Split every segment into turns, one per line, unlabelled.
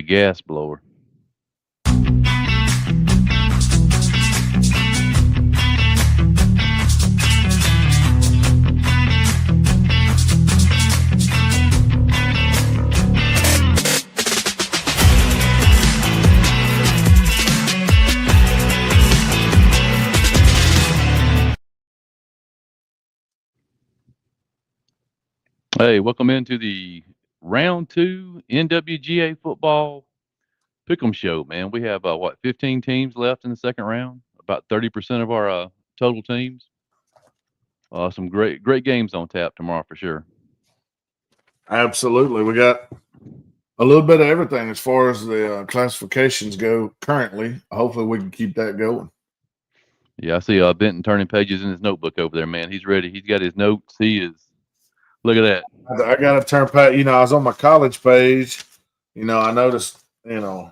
gas blower. Hey, welcome into the round two NWGA football pick'em show, man. We have what 15 teams left in the second round. About 30% of our total teams. Some great games on tap tomorrow for sure.
Absolutely. We got a little bit of everything as far as the classifications go currently. Hopefully we can keep that going.
Yeah, I see Benton turning pages in his notebook over there, man. He's ready. He's got his notes. He is. Look at that.
I got to turn page. I was on my college page. I noticed, the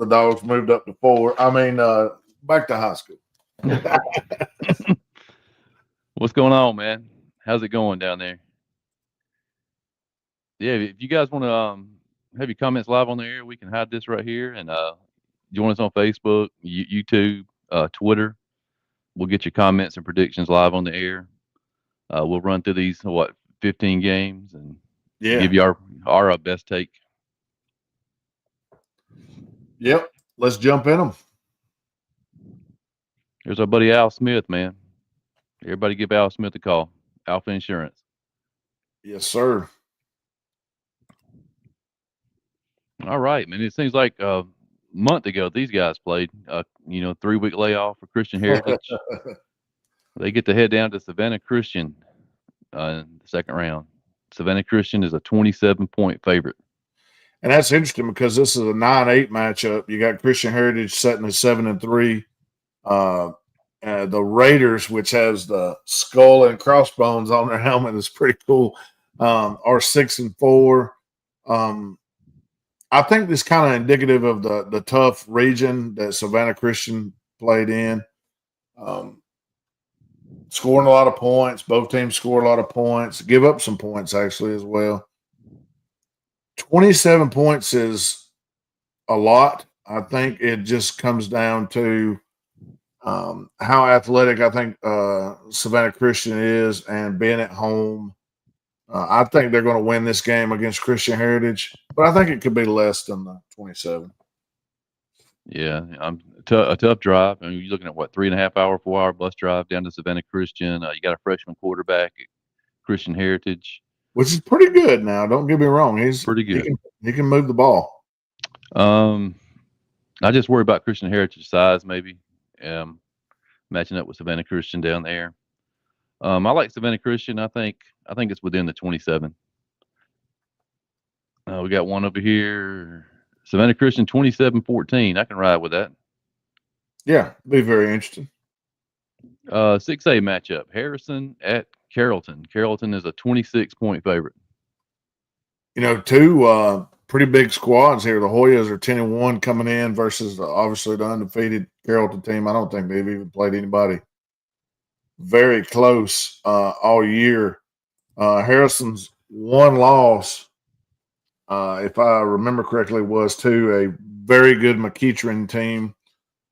dogs moved up to 4. Back to high school.
What's going on, man? How's it going down there? Yeah, if you guys want to have your comments live on the air, we can hide this right here and join us on Facebook, YouTube, Twitter. We'll get your comments and predictions live on the air. We'll run through these 15 games and give you our best take.
Yep, let's jump in them.
There's our buddy Al Smith, man. Everybody give Al Smith a call. Alpha Insurance.
Yes, sir.
All right, man. It seems like a month ago these guys played. 3-week layoff for Christian Heritage. They get to head down to Savannah Christian in the second round. Savannah Christian is a 27-point favorite.
And that's interesting because this is a 9-8 matchup. You got Christian Heritage setting at 7-3. The Raiders, which has the skull and crossbones on their helmet, is pretty cool. Are 6-4. I think this kind of indicative of the tough region that Savannah Christian played in. Scoring a lot of points. Both teams score a lot of points. Give up some points, actually, as well. 27 points is a lot. I think it just comes down to how athletic I think Savannah Christian is and being at home. I think they're going to win this game against Christian Heritage, but I think it could be less than the 27.
Yeah, a tough drive. I mean, you're looking at 3.5 hour, 4 hour bus drive down to Savannah Christian. You got a freshman quarterback at Christian Heritage,
which is pretty good. Now, don't get me wrong; he's
pretty good.
He can move the ball.
I just worry about Christian Heritage size, maybe matching up with Savannah Christian down there. I like Savannah Christian. I think it's within the 27. We got one over here. Savannah Christian 27-14. I can ride with that.
Yeah, be very interesting.
6A matchup. Harrison at Carrollton. Carrollton is a 26-point favorite.
Two pretty big squads here. The Hoyas are 10-1 coming in versus obviously the undefeated Carrollton team. I don't think they've even played anybody very close all year. Harrison's one loss, if I remember correctly, was to a very good McEachern team.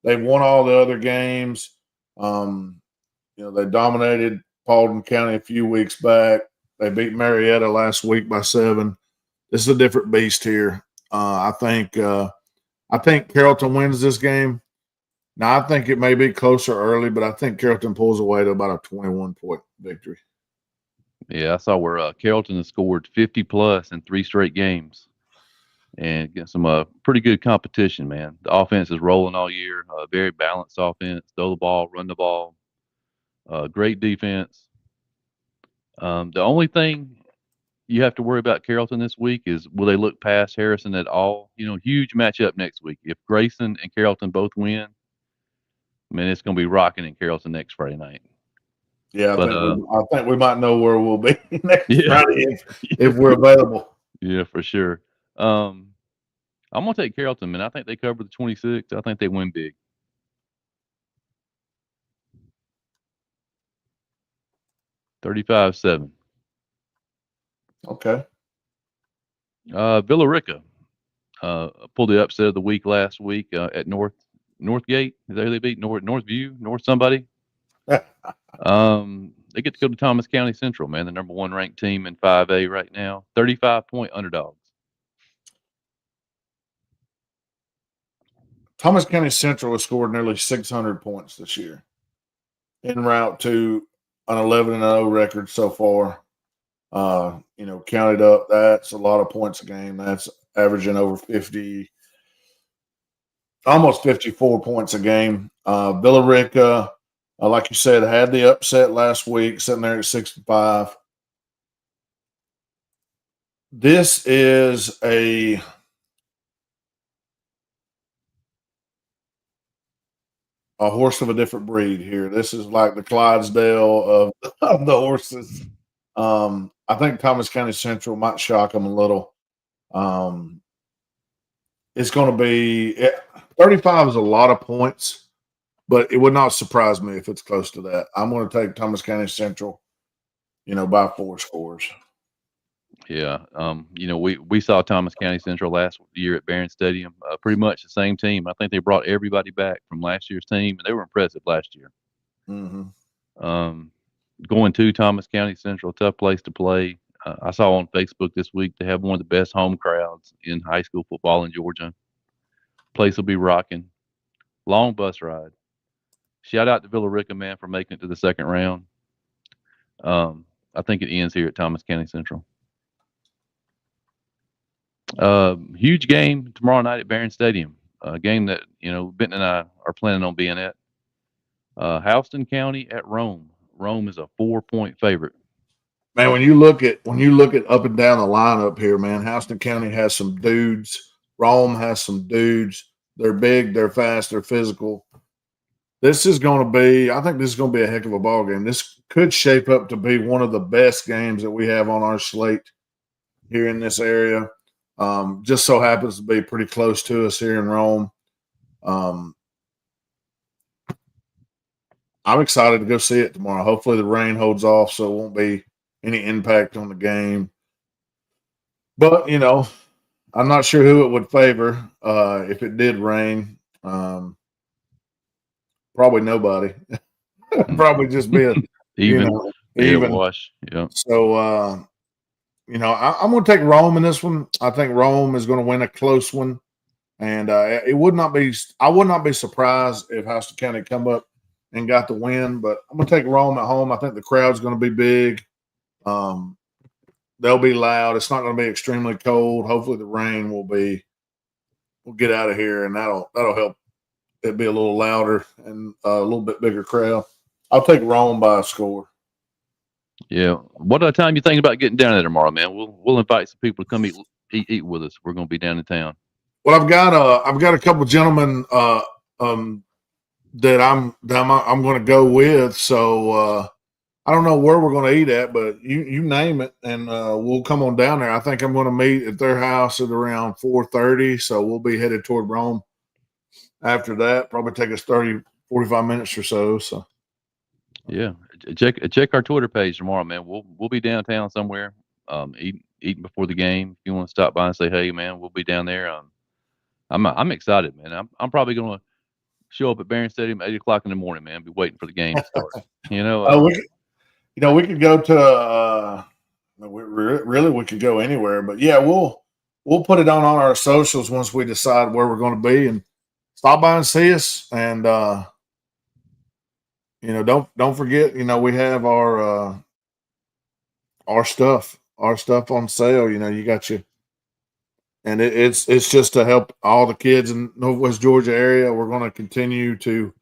They won all the other games. They dominated Paulding County a few weeks back. They beat Marietta last week by 7. This is a different beast here. I think Carrollton wins this game. Now, I think it may be closer early, but I think Carrollton pulls away to about a 21-point victory.
Yeah, I saw where Carrollton has scored 50-plus in 3 straight games and get some pretty good competition, man. The offense is rolling all year. Very balanced offense. Throw the ball, run the ball. Great defense. The only thing you have to worry about Carrollton this week is will they look past Harrison at all? Huge matchup next week. If Grayson and Carrollton both win, man, it's going to be rocking in Carrollton next Friday night.
Yeah, I think we might know where we'll be next Friday if we're available.
Yeah, for sure. I'm going to take Carrollton, man. I think they cover the 26. I think they win big. $35-7.
Okay.
Villa Rica Pulled the upset of the week last week at Northgate. There they beat Northview, North somebody. They get to go to Thomas County Central, man, the number one ranked team in 5A right now. 35-point underdogs.
Thomas County Central has scored nearly 600 points this year, en route to an 11-0 record so far. Counted up, that's a lot of points a game. That's averaging over 50, almost 54 points a game. Villarica, like you said, had the upset last week, sitting there at 65. This is a horse of a different breed here. This is like the Clydesdale of the horses. I think Thomas County Central might shock them a little. It's going to be 35 is a lot of points, but it would not surprise me if it's close to that. I'm going to take Thomas County Central, by 4 scores.
Yeah, we saw Thomas County Central last year at Barron Stadium. Pretty much the same team. I think they brought everybody back from last year's team, and they were impressive last year. Going to Thomas County Central, tough place to play. I saw on Facebook this week they have one of the best home crowds in high school football in Georgia. Place will be rocking. Long bus ride. Shout out to Villarica, man, for making it to the second round. I think it ends here at Thomas County Central. Huge game tomorrow night at Barron Stadium. A game that Benton and I are planning on being at. Houston County at Rome. Rome is a 4-point favorite.
Man, when you look at up and down the lineup here, man, Houston County has some dudes. Rome has some dudes. They're big, they're fast, they're physical. I think this is going to be a heck of a ball game. This could shape up to be one of the best games that we have on our slate here in this area. Just so happens to be pretty close to us here in Rome. I'm excited to go see it tomorrow. Hopefully the rain holds off so it won't be any impact on the game. But, I'm not sure who it would favor if it did rain. Probably nobody. Probably just be a
even
wash.
Yeah.
So, I'm going to take Rome in this one. I think Rome is going to win a close one. And I would not be surprised if Houston County come up and got the win, but I'm going to take Rome at home. I think the crowd's going to be big. They'll be loud. It's not going to be extremely cold. Hopefully the rain we'll get out of here, and that'll help it be a little louder and a little bit bigger crowd. I'll take Rome by a score.
Yeah. What time you thinking about getting down there tomorrow, man? We'll invite some people to come eat with us. We're going to be down in town.
Well, I've got a couple gentlemen that I'm going to go with. So I don't know where we're going to eat at, but you name it, and we'll come on down there. I think I'm going to meet at their house at around 4:30. So we'll be headed toward Rome after that. Probably take us 30, 45 minutes or so. So
yeah, check our Twitter page tomorrow, man. We'll be downtown somewhere, eating before the game. If you want to stop by and say hey, man, we'll be down there. I'm excited, man. I'm probably going to show up at Barron Stadium at 8:00 in the morning, man. Be waiting for the game to start.
We could go to. We could go anywhere, but yeah, we'll put it on our socials once we decide where we're going to be, and stop by and see us. And don't forget, we have our stuff on sale. You got you. And it's just to help all the kids in Northwest Georgia area. We're going to continue to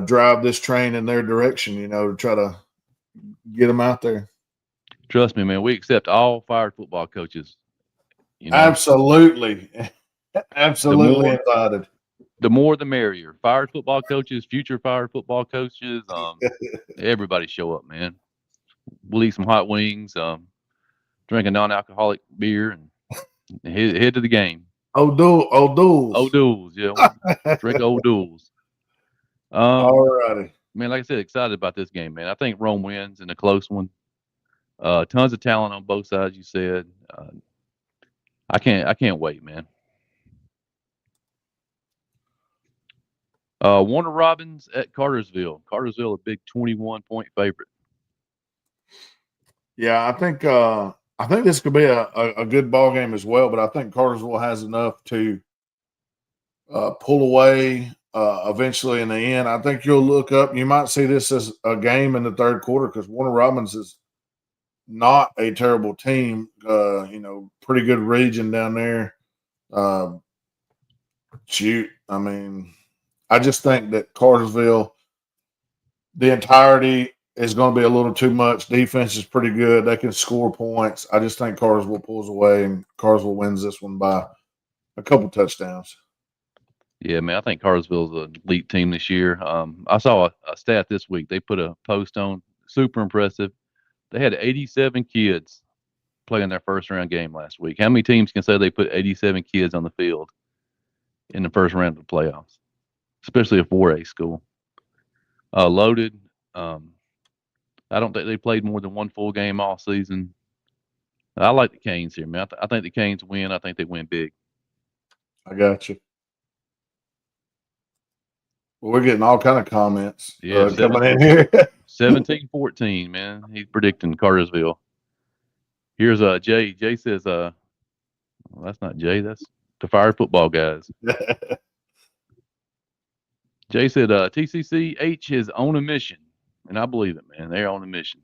drive this train in their direction, to try to get them out there.
Trust me, man. We accept all fired football coaches.
Absolutely. Absolutely invited.
The more the merrier. Fired football coaches, future fired football coaches, everybody show up, man. We'll eat some hot wings, drink a non-alcoholic beer, and head to the game.
O'Doul's.
Yeah. Drink O'Doul's.
All righty.
Man, like I said, excited about this game, man. I think Rome wins in a close one. Tons of talent on both sides, you said. I can't wait, man. Warner Robins at Cartersville. Cartersville, a big 21-point favorite.
Yeah, I think this could be a good ball game as well, but I think Cartersville has enough to pull away eventually in the end. I think you'll look up. You might see this as a game in the third quarter because Warner Robins is not a terrible team. Pretty good region down there. Uh, I mean, I just think that Cartersville, the entirety is going to be a little too much. Defense is pretty good. They can score points. I just think Cartersville pulls away and Cartersville wins this one by a couple touchdowns.
Yeah, man, I think Cartersville's an elite team this year. I saw a stat this week. They put a post on, super impressive. They had 87 kids playing their first round game last week. How many teams can say they put 87 kids on the field in the first round of the playoffs, especially a 4A school? Loaded. Um, I don't think they played more than one full game all season. I like the Canes here, man. I think the Canes win. I think they win big.
I got you. Well, we're getting all kind of comments
Yeah,
coming in here.
17-14, man. He's predicting Cartersville. Here's Jay. Jay says, well, that's not Jay. That's the Fire Football guys. Jay said, TCCH is on a mission, and I believe it, man. They're on a mission.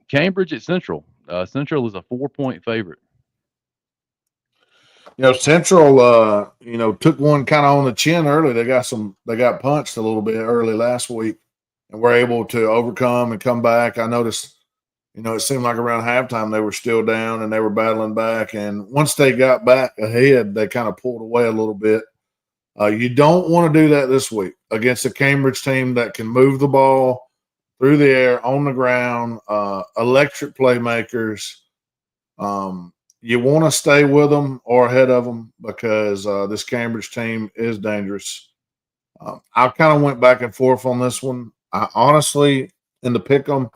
Cambridge at Central. Central is a 4-point favorite.
Central, took one kind of on the chin early. They got punched a little bit early last week and were able to overcome and come back. I noticed, it seemed like around halftime they were still down and they were battling back. And once they got back ahead, they kind of pulled away a little bit. You don't want to do that this week against a Cambridge team that can move the ball through the air, on the ground, electric playmakers. You want to stay with them or ahead of them because this Cambridge team is dangerous. I kind of went back and forth on this one. I honestly, in the pick 'em,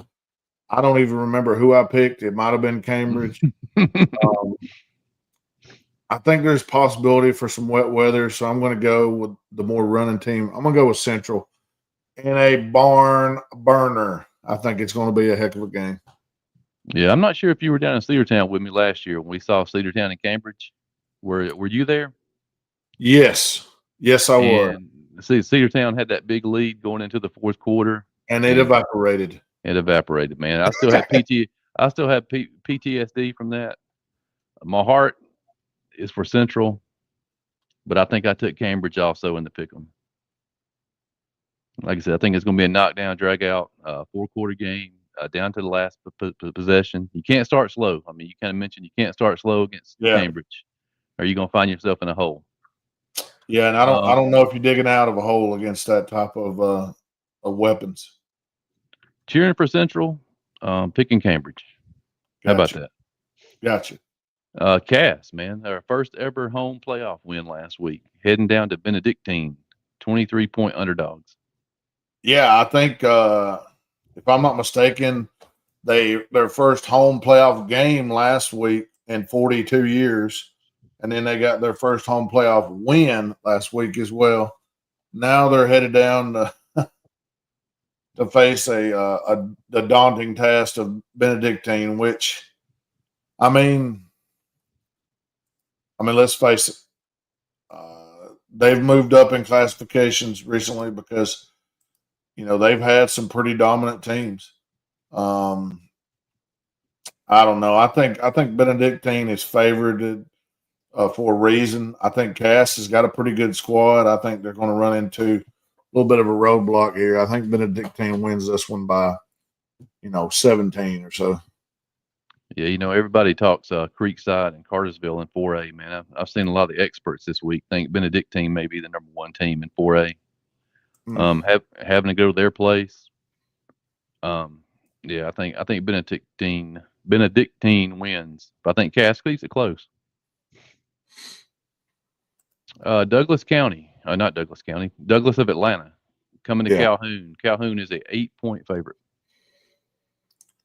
I don't even remember who I picked. It might have been Cambridge. I think there's possibility for some wet weather, so I'm going to go with the more running team. I'm going to go with Central in a barn burner. I think it's going to be a heck of a game.
Yeah, I'm not sure if you were down in Cedartown with me last year when we saw Cedartown and Cambridge. Were you there?
Yes, I was.
And see, Cedartown had that big lead going into the fourth quarter,
and it evaporated.
It evaporated, man. I still have PTSD from that. My heart is for Central, but I think I took Cambridge also in the pick 'em. Like I said, I think it's going to be a knockdown, drag out, 4-quarter game, down to the last possession. You can't start slow. I mean, you kind of mentioned you can't start slow against Cambridge, or you're going to find yourself in a hole.
Yeah, and I don't know if you're digging out of a hole against that type of weapons.
Cheering for Central, picking Cambridge. How about that?
Gotcha.
Cass, man, their first ever home playoff win last week, heading down to Benedictine, 23-point underdogs.
Yeah, I think if I'm not mistaken, their first home playoff game last week in 42 years, and then they got their first home playoff win last week as well. Now they're headed down to face the daunting task of Benedictine, which, I mean, let's face it. They've moved up in classifications recently because, they've had some pretty dominant teams. I don't know. I think Benedictine is favored for a reason. I think Cass has got a pretty good squad. I think they're going to run into a little bit of a roadblock here. I think Benedictine wins this one by, 17 or so.
Yeah, everybody talks Creekside and Cartersville in 4A, man. I've seen a lot of the experts this week think Benedictine may be the number one team in 4A. Having to go to their place. Yeah, I think Benedictine wins, but I think Cass keeps it close. Douglas County, not Douglas County, Douglas of Atlanta, coming to Calhoun. Calhoun is a 8-point favorite.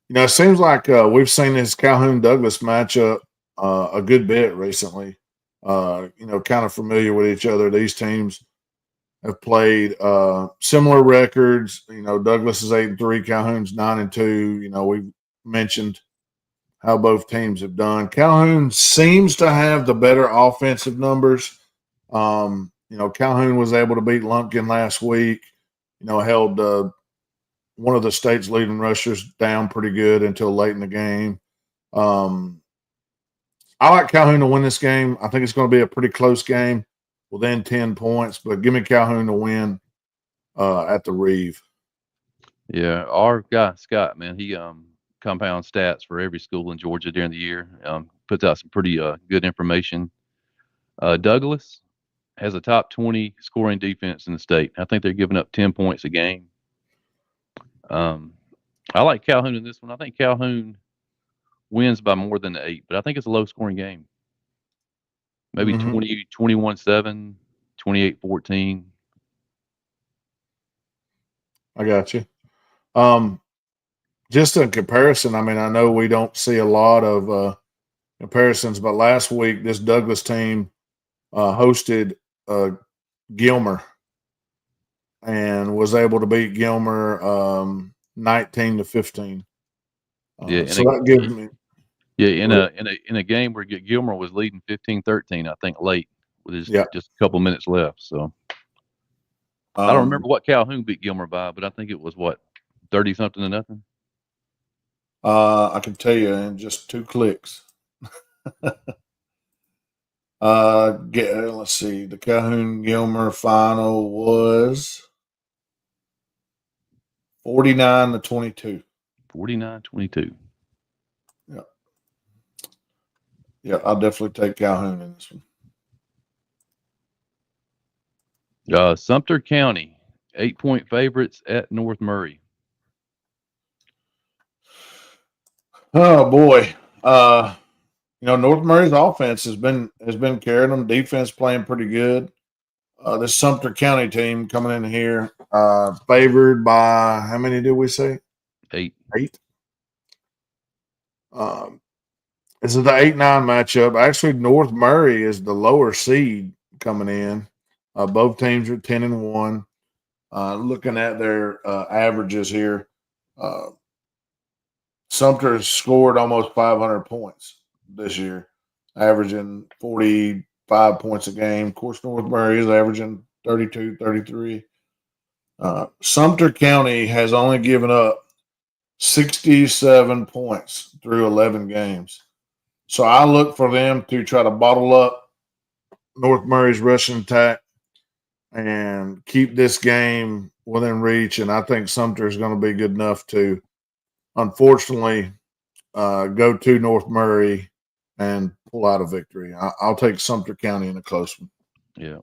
It seems like we've seen this Calhoun Douglas matchup a good bit recently. kind of familiar with each other. These teams have played similar records. Douglas is 8-3, Calhoun's 9-2. We've mentioned how both teams have done. Calhoun seems to have the better offensive numbers. Calhoun was able to beat Lumpkin last week. Held one of the state's leading rushers down pretty good until late in the game. I like Calhoun to win this game. I think it's going to be a pretty close game within 10 points, but give me Calhoun to win at the Reeve.
Yeah, our guy Scott, man, he compounds stats for every school in Georgia during the year. Puts out some pretty good information. Douglas has a top 20 scoring defense in the state. I think they're giving up 10 points a game. Um, I like Calhoun in this one. I think Calhoun wins by more than 8, but I think it's a low scoring game. Maybe
Mm-hmm.
20, 21-7, 28-14.
I got you. Just in comparison, I mean, I know we don't see a lot of comparisons, but last week this Douglas team hosted Gilmer and was able to beat Gilmer 19-15.
Yeah,
So that gives me
in a game where Gilmer was leading 15-13, I think late with
yeah.
just a couple minutes left. So I don't remember what Calhoun beat Gilmer by, but I think it was what 30 something to nothing.
I can tell you in just 2 clicks. Let's see. The Calhoun Gilmer final was 49-22.
49-22.
Yeah. Yeah, I'll definitely take Calhoun in this one.
Sumter County, 8-point favorites at North Murray.
Oh boy. North Murray's offense has been carrying them. Defense playing pretty good. This Sumter County team coming in here, favored by how many did we say?
8.
8. This is the 8-9 matchup. Actually, North Murray is the lower seed coming in. Both teams are 10-1. Looking at their averages here, Sumter has scored almost 500 points this year, averaging 45 points a game. Of course, North Murray is averaging 32, 33. Sumter County has only given up 67 points through 11 games. So I look for them to try to bottle up North Murray's rushing attack and keep this game within reach. And I think Sumter is going to be good enough to, unfortunately, go to North Murray and pull out a victory. I'll take Sumter County in a close one.
Yeah.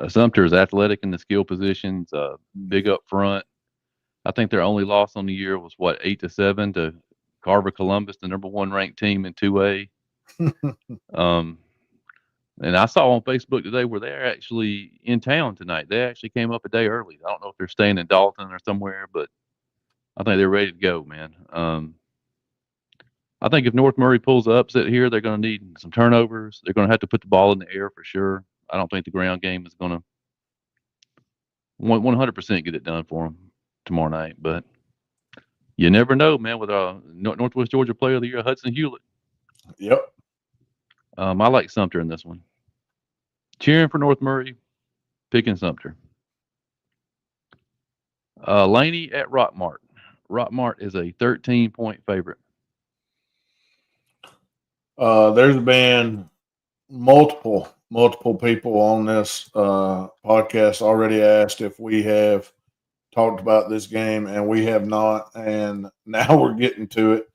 Sumter is athletic in the skill positions, big up front. I think their only loss on the year was 8-7 to Carver Columbus, the number 1 ranked team in 2A. And I saw on Facebook today where they're actually in town tonight. They actually came up a day early. I don't know if they're staying in Dalton or somewhere, but I think they're ready to go, man. I think if North Murray pulls the upset here, they're going to need some turnovers. They're going to have to put the ball in the air for sure. I don't think the ground game is going to 100% get it done for them tomorrow night. But you never know, man, with Northwest Georgia Player of the Year, Hudson Hewlett.
Yep.
I like Sumter in this one. Cheering for North Murray, picking Sumter. Laney at Rockmart. Rockmart is a 13-point favorite.
There's been multiple people on this podcast already asked if we have talked about this game, and we have not. And now we're getting to it.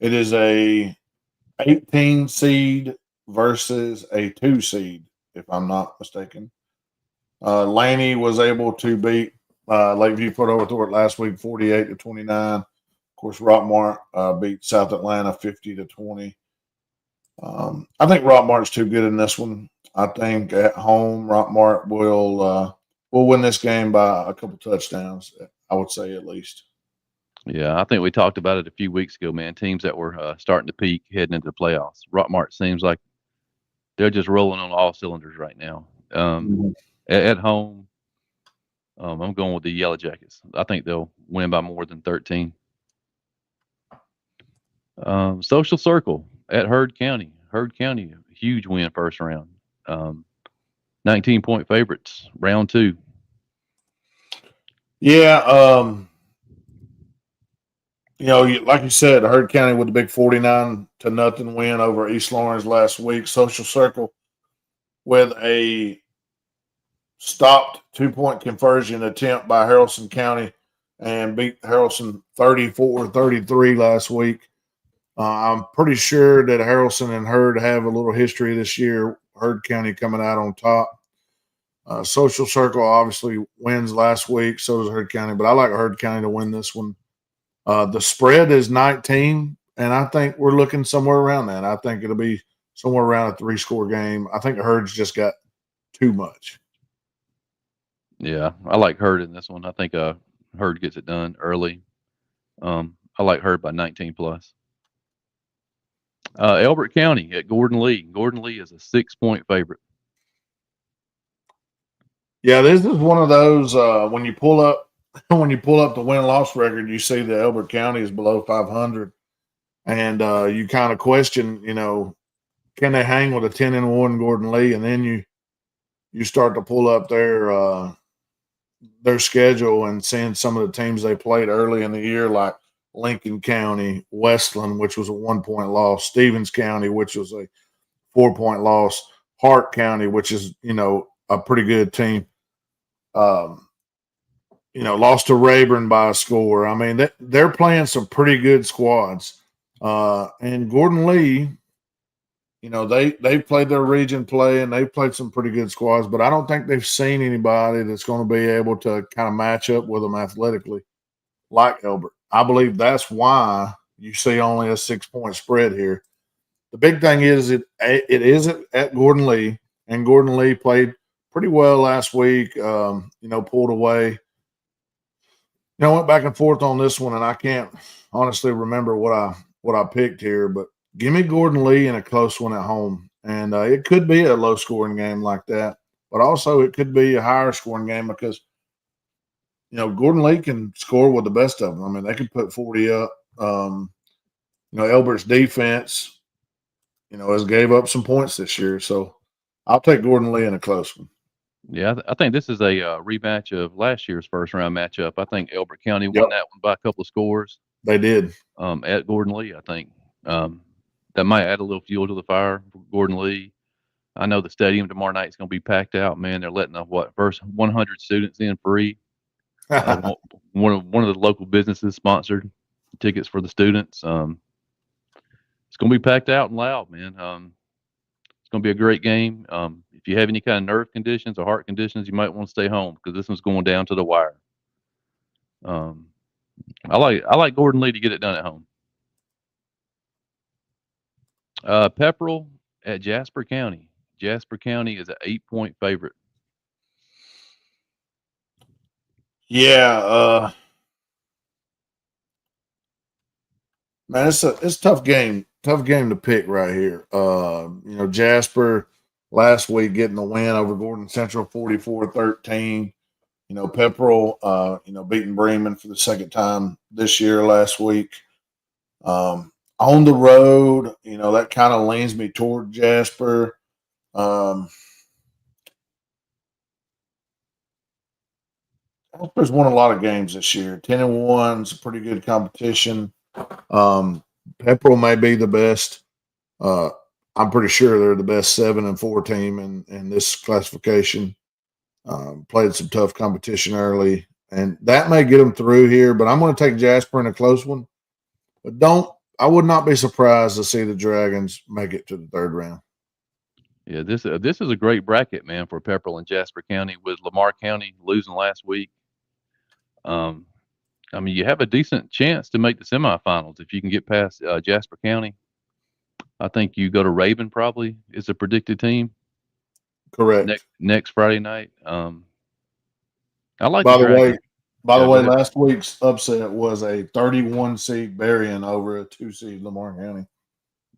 It is a 18 seed versus a 2 seed, if I'm not mistaken. Laney was able to beat Lakeview Port Overthorpe last week, 48-29. Of course, Rockmart beat South Atlanta 50-20. I think Rockmart's too good in this one. I think at home, Rockmart will win this game by a couple touchdowns. I would say at least.
Yeah, I think we talked about it a few weeks ago, man. Teams that were starting to peak heading into the playoffs. Rockmart seems like they're just rolling on all cylinders right now.
Mhm.
At home, I'm going with the Yellow Jackets. I think they'll win by more than 13. Social Circle at Heard County. Heard County, huge win first round. Um, 19-point favorites, round two.
Yeah, like you said, Heard County with the big 49-0 win over East Lawrence last week. Social Circle with a stopped 2-point conversion attempt by Haralson County and beat Haralson 34-33 last week. I'm pretty sure that Haralson and Heard have a little history this year. Heard County coming out on top. Social Circle obviously wins last week. So does Heard County, but I like Heard County to win this one. The spread is 19, and I think we're looking somewhere around that. I think it'll be somewhere around a 3-score game. I think Herd's just got too much.
Yeah, I like Herd in this one. I think Herd gets it done early. I like Herd by 19 plus. Elbert County at Gordon Lee. Gordon Lee is a 6-point favorite.
Yeah, this is one of those when you pull up the win loss record, you see that Elbert County is below 500, and you kind of question, can they hang with a 10-1 Gordon Lee, and then you start to pull up their schedule and seeing some of the teams they played early in the year, like Lincoln County, Westland, which was a 1-point loss, Stevens County, which was a 4-point loss, Hart County, which is a pretty good team. Um, lost to Rayburn by a score. I mean, they're playing some pretty good squads. And Gordon Lee, they played their region play and they've played some pretty good squads, but I don't think they've seen anybody that's going to be able to kind of match up with them athletically like Elbert. I believe that's why you see only a 6-point spread here. The big thing is it is at Gordon Lee, and Gordon Lee played pretty well last week. Pulled away. Went back and forth on this one, and I can't honestly remember what I picked here, but give me Gordon Lee in a close one at home, and it could be a low scoring game like that, but also it could be a higher scoring game because Gordon Lee can score with the best of them. I mean, they could put 40 up. Elbert's defense, has gave up some points this year, so I'll take Gordon Lee in a close one.
Yeah, I think this is a rematch of last year's first round matchup. I think Elbert County
Yep,
won that one by a couple of scores
they did.
at Gordon Lee. I think that might add a little fuel to the fire for Gordon Lee. I know the stadium tomorrow night is going to be packed out. Man, they're letting the first 100 students in free. One of the local businesses sponsored tickets for the students. It's going to be packed out and loud, man. It's going to be a great game. If you have any kind of nerve conditions or heart conditions, you might want to stay home because this one's going down to the wire. Um, I like Gordon Lee to get it done at home. Pepperell at Jasper County. Jasper County is an 8-point favorite.
Yeah, man, it's a tough game. Tough game to pick right here. Jasper last week getting the win over Gordon Central 44-13. Pepperell, beating Bremen for the second time this year last week. On the road, that kind of leans me toward Jasper. Um, Jasper's won a lot of games this year. 10-1 is a pretty good competition. Um, Pepperell may be the best. Uh, I'm pretty sure they're the best 7-4 team in this classification. Played some tough competition early, and that may get them through here. But I'm going to take Jasper in a close one. But I would not be surprised to see the Dragons make it to the third round.
Yeah, this is a great bracket, man, for Pepperell and Jasper County with Lamar County losing last week. Um, I mean, you have a decent chance to make the semifinals if you can get past Jasper County. I think you go to Raven probably is a predicted team
Correct.
next Friday night. I like the
By the way,
Dragons. Yeah, go ahead.
last week's upset was a 31 seed Berrien over a 2 seed Lamar County.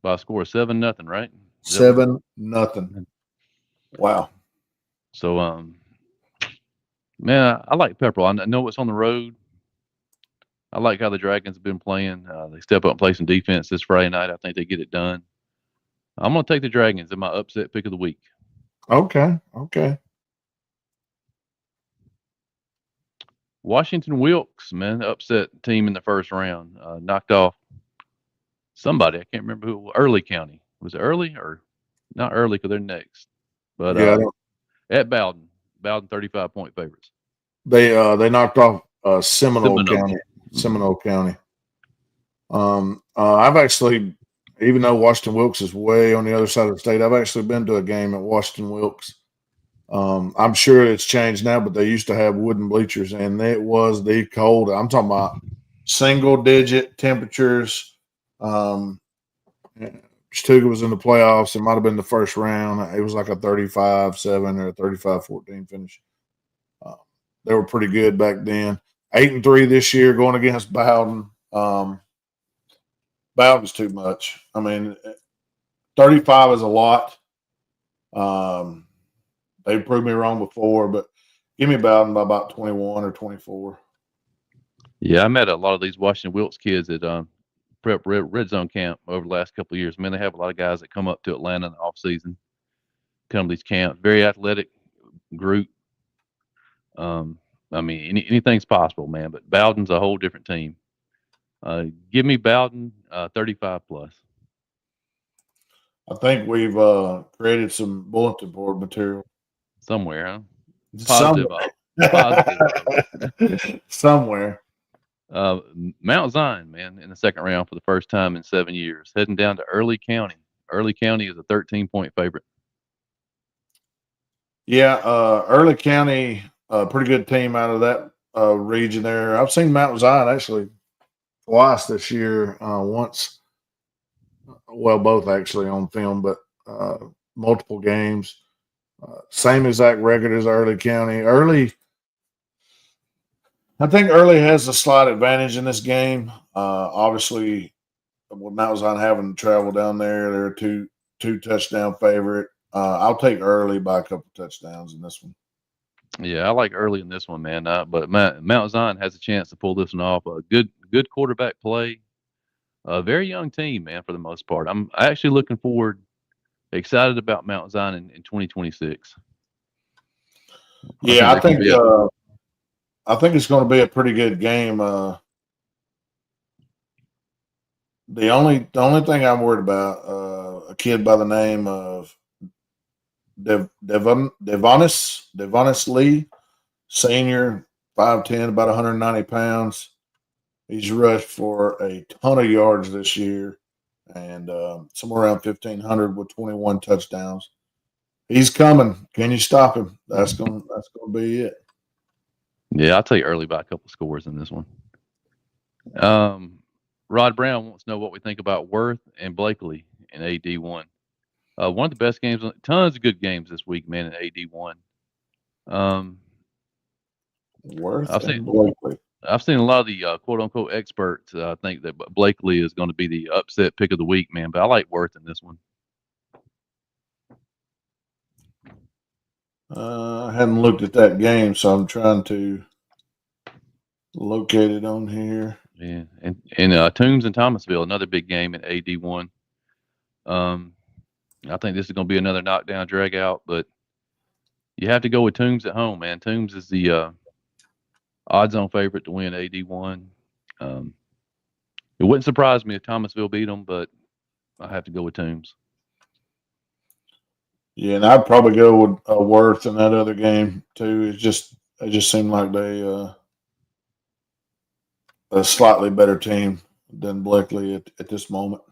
By a score of 7-0, right? Yep.
7-0. Wow.
So, man, I like Pepperell. I know it's on the road. I like how the Dragons have been playing. They step up and play some defense this Friday night. I think they get it done. I'm going to take the Dragons in my upset pick of the week.
Okay. Okay.
Washington Wilkes, man, upset team in the first round. Knocked off somebody. I can't remember who. Early County. Was it Early or not Early because they're next? But
Yeah,
at Bowden. Bowden 35-point favorites.
they knocked off Seminole
Seminole.
County. Seminole County. I've actually, even though Washington Wilkes is way on the other side of the state, I've actually been to a game at Washington Wilkes. I'm sure it's changed now, but they used to have wooden bleachers, and it was the cold. I'm talking about single-digit temperatures. Chattooga was in the playoffs. It might have been the first round. It was like a 35-7 or a 35-14 finish. They were pretty good back then. 8-3 this year going against Bowden. Bowden's too much. I mean, 35 is a lot. They proved me wrong before, but give me Bowden by about 21 or 24.
Yeah, I met a lot of these Washington Wilkes kids at prep red zone camp over the last couple of years. Man, they have a lot of guys that come up to Atlanta in the off season, come to these camps. Very athletic group. Um, I mean, anything's possible, man. But Bowden's a whole different team. Give me Bowden 35 plus
I think we've created some bulletin board material
somewhere, huh?
somewhere.
Positive, positive.
Somewhere.
Mount Zion, man, in the second round for the first time in 7 years, heading down to Early County. Early County is a 13-point favorite.
Yeah, Early County, pretty good team out of that region there. I've seen Mount Zion actually twice this year. Once, well, both actually on film, but multiple games. Same exact record as Early County. I think Early has a slight advantage in this game. Obviously, with Mount Zion having to travel down there, they're a two touchdown favorite. I'll take Early by a couple touchdowns in this one.
Yeah, I like Early in this one, man. But Mount Zion has a chance to pull this one off. A good quarterback play. A very young team, man, for the most part. I'm actually looking forward, excited about Mount Zion in 2026. I think
Yeah,
they can be a
I think it's going to be a pretty good game. The only thing I'm worried about, a kid by the name of Devonis Lee, senior, 5'10", about 190 pounds. He's rushed for a ton of yards this year, and somewhere around 1,500 with 21 touchdowns. He's coming. Can you stop him? That's going to be it.
yeah. I'll take Early by a couple scores in this one. Um, Rod Brown wants to know what we think about Worth and Blakely in AD1. One of the best games, tons of good games this week, man, in AD1. Um,
Worth
I've
and
seen
Blakely.
I've seen a lot of the quote unquote experts think that Blakely is going to be the upset pick of the week, man. But I like Worth in this one.
I hadn't looked at that game, so I'm trying to locate it on here.
Yeah, and Toombs and Thomasville, another big game in AD1. Um, I think this is going to be another knockdown drag out, but you have to go with Toombs at home, man. Toombs is the odds-on favorite to win AD1. Um, it wouldn't surprise me if Thomasville beat them, but I have to go with Toombs.
Yeah, and I'd probably go with Worth in that other game too. It just seemed like they a slightly better team than Blakely at this moment.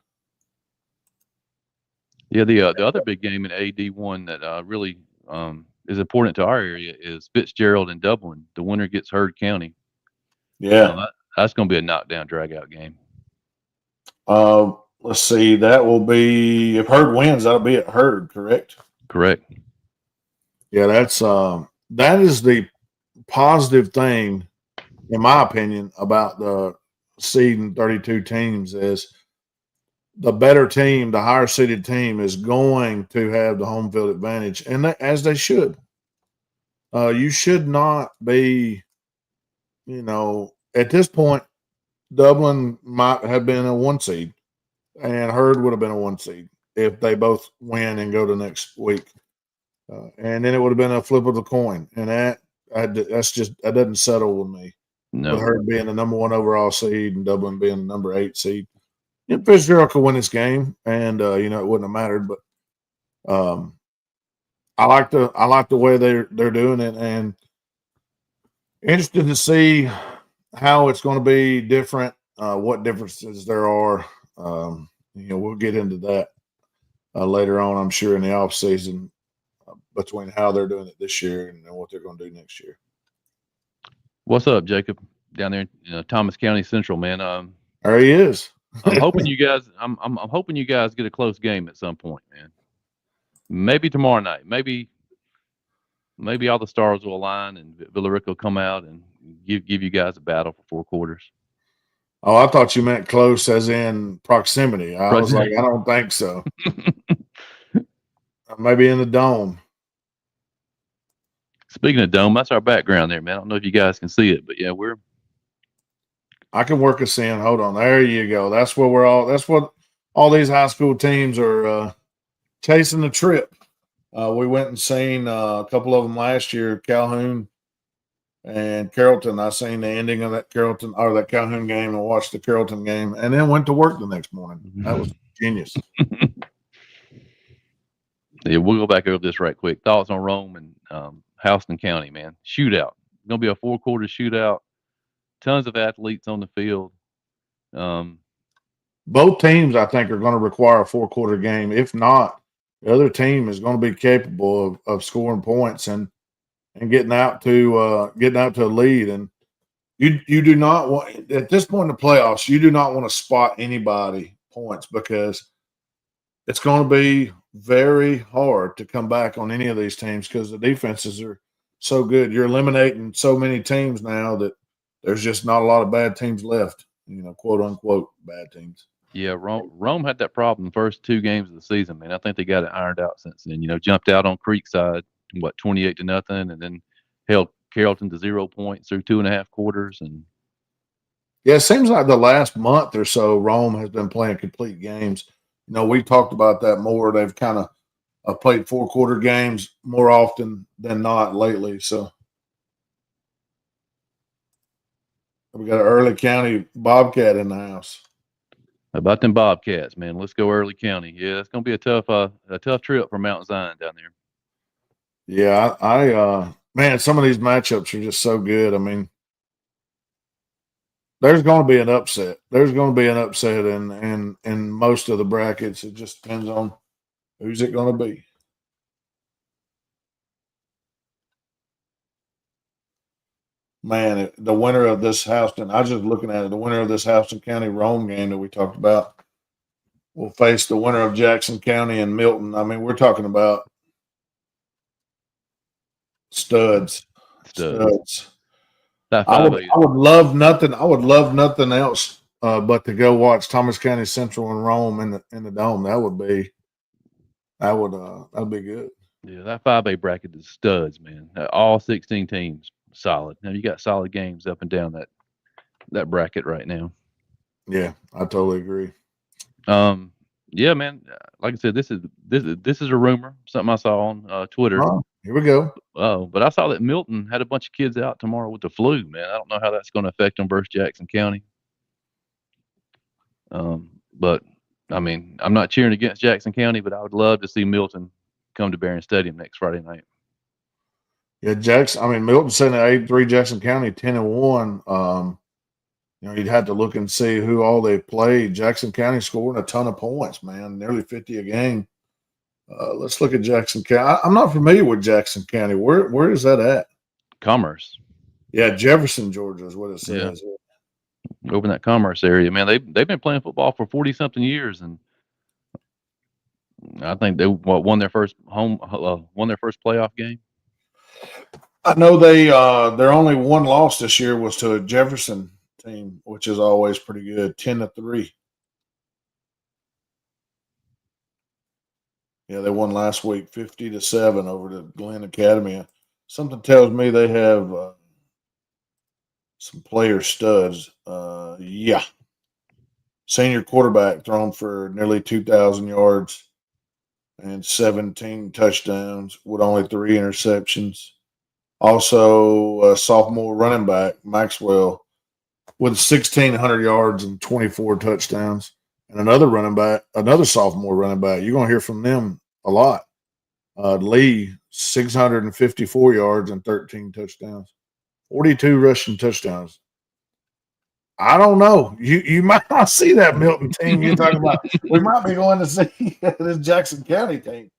Yeah, the other big game in AD1 that really is important to our area is Fitzgerald and Dublin. The winner gets Heard County.
Yeah.
That's going to be a knockdown drag out game.
Let's see. That will be if Heard wins. That'll be at Heard, correct?
Correct.
Yeah, that is the positive thing, in my opinion, about the seeding 32 teams is the better team, the higher seeded team, is going to have the home field advantage, and as they should. You should not be, at this point, Dublin might have been a 1 seed, and Herd would have been a 1 seed if they both win and go to next week. And then it would have been a flip of the coin, and that doesn't settle with me.
No.
With Herd being the number 1 overall seed and Dublin being the number 8 seed, Fitzgerald could win this game, and it wouldn't have mattered. But I like the way they're doing it, and interested to see how it's going to be different. What differences there are. We'll get into that later on, I'm sure, in the off season between how they're doing it this year and what they're going to do next year.
What's up, Jacob? Down there in Thomas County Central, man.
There he is.
I'm hoping you guys. I'm hoping you guys get a close game at some point, man. Maybe tomorrow night. Maybe all the stars will align and Villarica will come out and give you guys a battle for 4 quarters.
Oh, I thought you meant close as in proximity. I was like, I don't think so. Maybe in the dome.
Speaking of dome, that's our background there, man. I don't know if you guys can see it, but yeah,
I can work us in. Hold on. There you go. That's what all these high school teams are chasing the trip. We went and seen a couple of them last year, Calhoun and Carrollton. I seen the ending of that Calhoun game and watched the Carrollton game, and then went to work the next morning. That was genius.
Yeah, we'll go back over this right quick. Thoughts on Rome and Houston County, man? Shootout. It's gonna be a 4-quarter shootout. Tons of athletes on the field.
Both teams, I think, are going to require a 4-quarter game. If not, the other team is going to be capable of scoring points and getting out to a lead. And you do not want, at this point in the playoffs, you do not want to spot anybody points, because it's going to be very hard to come back on any of these teams because the defenses are so good. You're eliminating so many teams now that there's just not a lot of bad teams left, quote unquote bad teams.
Yeah, Rome had that problem the first 2 games of the season, man. I think they got it ironed out since then. Jumped out on Creekside, 28-0, and then held Carrollton to 0 points through 2.5 quarters. And
yeah, it seems like the last month or so, Rome has been playing complete games. We talked about that more. They've kind of played 4-quarter games more often than not lately. So we got an Early County Bobcat in the house.
How about them Bobcats, man? Let's go Early County. Yeah, it's gonna be a tough trip for Mount Zion down there.
Yeah, I man, some of these matchups are just so good. I mean, there's going to be an upset. There's going to be an upset in most of the brackets. It just depends on who's it going to be. Man, the winner of this Houston, I was just looking at it, the winner of this Houston County Rome game that we talked about will face the winner of Jackson County and Milton. I mean, we're talking about studs. I would love nothing. I would love nothing else but to go watch Thomas County Central and Rome in the dome. That'd be good.
Yeah, that 5A bracket is studs, man. All 16 teams solid. Now you got solid games up and down that bracket right now.
Yeah, I totally agree.
Yeah, man. Like I said, this is a rumor, something I saw on Twitter.
Oh, here we go.
Oh, but I saw that Milton had a bunch of kids out tomorrow with the flu, man. I don't know how that's going to affect them versus Jackson County. But I mean, I'm not cheering against Jackson County, but I would love to see Milton come to Barron Stadium next Friday night.
Yeah, Milton sitting at 8-3, Jackson County 10-1. You'd have to look and see who all they played. Jackson County scoring a ton of points, man, nearly 50 a game. Let's look at Jackson County. I'm not familiar with Jackson County. Where is that at?
Commerce.
Yeah, Jefferson, Georgia is what it says.
Yeah. Over in that Commerce area, man. They've been playing football for 40-something years, and I think they won their first playoff game.
I know their only one loss this year was to a Jefferson team, which is always pretty good, 10-3. Yeah, they won last week, 50-7 over the Glen Academy. Something tells me they have some player studs. Yeah, senior quarterback thrown for nearly 2,000 yards and 17 touchdowns with only 3 interceptions. Also, sophomore running back Maxwell with 1,600 yards and 24 touchdowns. And another running back, another sophomore running back. You're going to hear from them a lot. Lee, 654 yards and 13 touchdowns, 42 rushing touchdowns. I don't know. You might not see that Milton team you're talking about. We might be going to see this Jackson County team.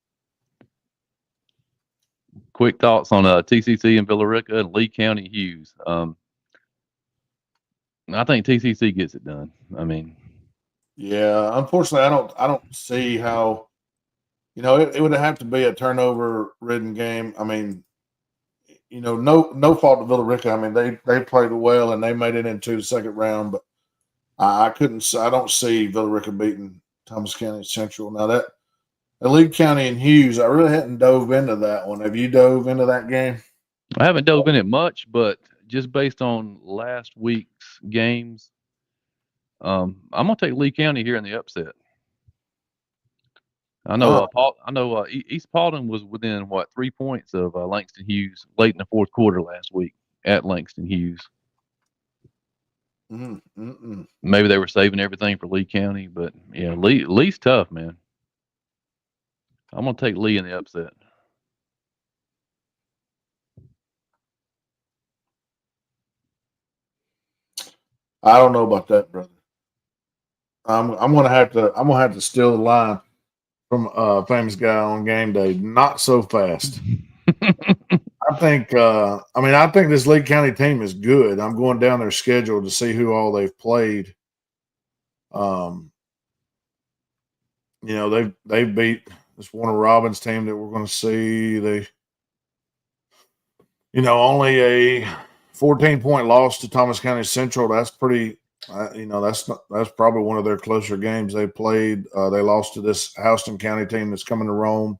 Quick thoughts on TCC and Villarica and Lee County Hughes. I think TCC gets it done. I mean,
Yeah, unfortunately, I don't see how. It would have to be a turnover ridden game. I mean, no fault to Villarica. I mean, they played well and they made it into the second round, but I couldn't. I don't see Villarica beating Thomas County Central. Now that Lee County and Hughes, I really hadn't dove into that one. Have you dove into that game?
I haven't dove in it much, but just based on last week's games, I'm gonna take Lee County here in the upset. I know,
Uh,
East Paulding was within what 3 points of Langston Hughes late in the fourth quarter last week at Langston Hughes.
mm, mm, mm.
Maybe they were saving everything for Lee County, but yeah, Lee's tough, man. I'm gonna take Lee in the upset.
I don't know about that, brother. I'm gonna have to steal the line from a famous guy on game day. Not so fast. I think this Lee County team is good. I'm going down their schedule to see who all they've played. Um, they've beat this Warner Robins team that we're going to see. Only a 14-point loss to Thomas County Central. That's pretty. That's probably one of their closer games they played. They lost to this Houston County team that's coming to Rome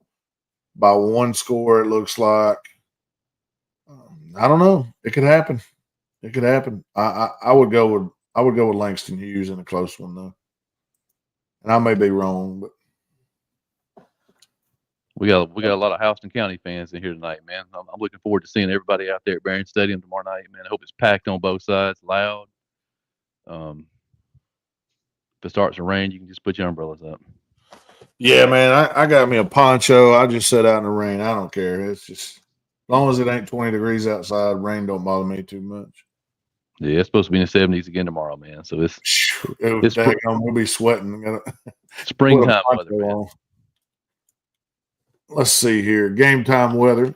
by one score. It looks like. I don't know. It could happen. It could happen. I would go with Langston Hughes in a close one though, and I may be wrong, but
We got a lot of Houston County fans in here tonight, man. I'm looking forward to seeing everybody out there at Barron Stadium tomorrow night, man. I hope it's packed on both sides, loud. Um, if it starts to rain, you can just put your umbrellas up.
yeah, man, I got me a poncho. I just sit out in the rain. I don't care. It's just as long as it ain't 20 degrees outside, rain don't bother me too much.
Yeah, it's supposed to be in the 70s again tomorrow, man. So it's
It was
it's spr-
daggone, we'll be sweating. Gotta put a
springtime weather,
poncho
man.
on. Let's see here. Game time weather.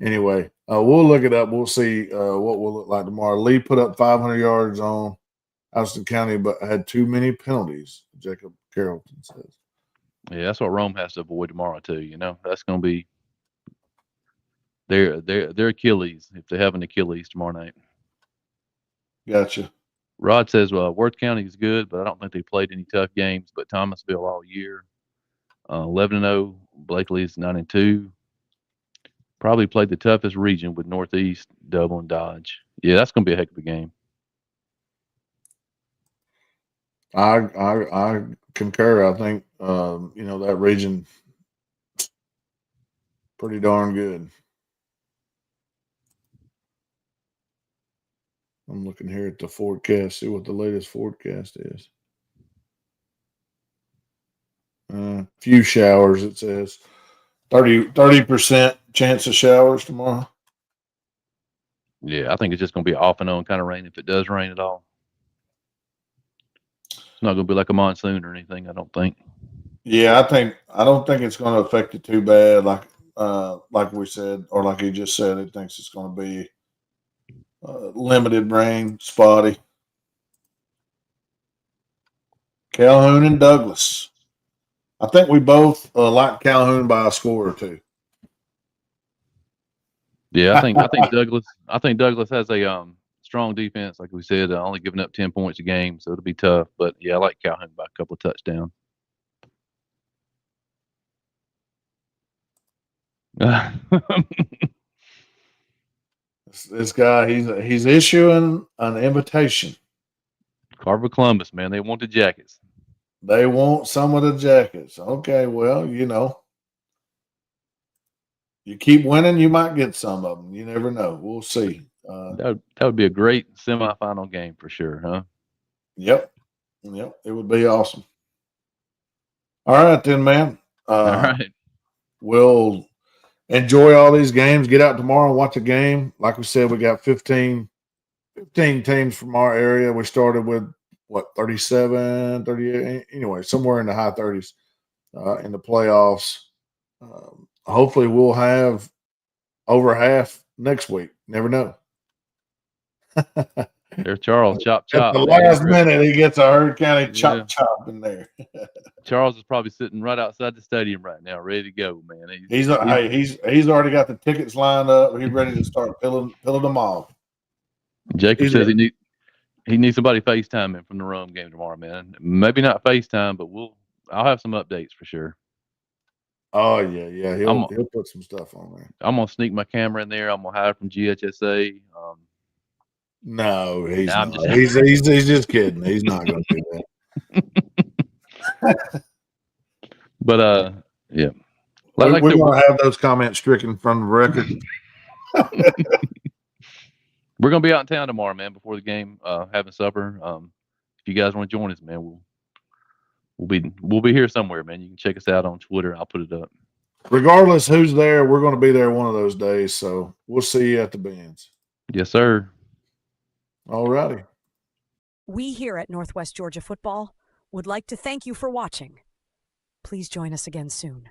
Anyway, we'll look it up. We'll see what we'll look like tomorrow. Lee put up 500 yards on Houston County, but had too many penalties. Jacob Carrollton says.
Yeah, that's what Rome has to avoid tomorrow too. That's going to be their Achilles if they have an Achilles tomorrow night.
Gotcha.
Rod says, Worth County is good, but I don't think they played any tough games. But Thomasville all year, 11-0. Blakely is 9-2. Probably played the toughest region with Northeast, Dublin, Dodge. Yeah, that's going to be a heck of a game.
I concur. I think that region pretty darn good. I'm looking here at the forecast, see what the latest forecast is. Few showers, it says 30% chance of showers tomorrow.
Yeah, I think it's just going to be off and on kind of rain if it does rain at all. It's not going to be like a monsoon or anything, I don't think.
Yeah, I don't think it's going to affect it too bad. Like we said, or like he just said, it thinks it's going to be limited rain, spotty. Calhoun and Douglas. I think we both like Calhoun by a score or two.
Yeah, I think Douglas has a strong defense, like we said, only giving up 10 points a game, so it'll be tough. But yeah, I like Calhoun by a couple of touchdowns.
This guy, he's issuing an invitation.
Carver Columbus, man, they want the jackets.
They want some of the jackets. Okay, well, you keep winning, you might get some of them. You never know. We'll see.
That would be a great semifinal game for sure, huh?
Yep, it would be awesome. All right, then, man.
All right.
We'll enjoy all these games. Get out tomorrow and watch a game. Like we said, we got 15 teams from our area. We started with what 37, 38, anyway, somewhere in the high 30s in the playoffs. Hopefully, we'll have over half next week. Never know.
There's Charles, chop
At
chop,
the
man. He's
last
ready.
minute, he gets a Herd County
Yeah.
chop in there.
Charles is probably sitting right outside the stadium right now, ready to go, man.
He's already got the tickets lined up. He's ready to start pilling them off.
Jacob
He's
says
ready.
he needs somebody FaceTiming from the Rome game tomorrow, man. Maybe not FaceTime, but I'll have some updates for sure.
Oh yeah.
I'm
He'll put some stuff on there.
I'm gonna sneak my camera in there. I'm gonna hide from GHSA.
No, he's
I'm
not.
just
He's just kidding. He's not going to do that.
but yeah.
We're
Like I said,
going to have those comments stricken from the record.
we're gonna be out in town tomorrow, man, before the game, having supper. If you guys want to join us, man, we'll be here somewhere, man. You can check us out on Twitter. I'll put it up.
Regardless who's there, we're going to be there one of those days. So we'll see you at the Benz.
Yes, sir.
All righty.
We here at Northwest Georgia Football would like to thank you for watching. Please join us again soon.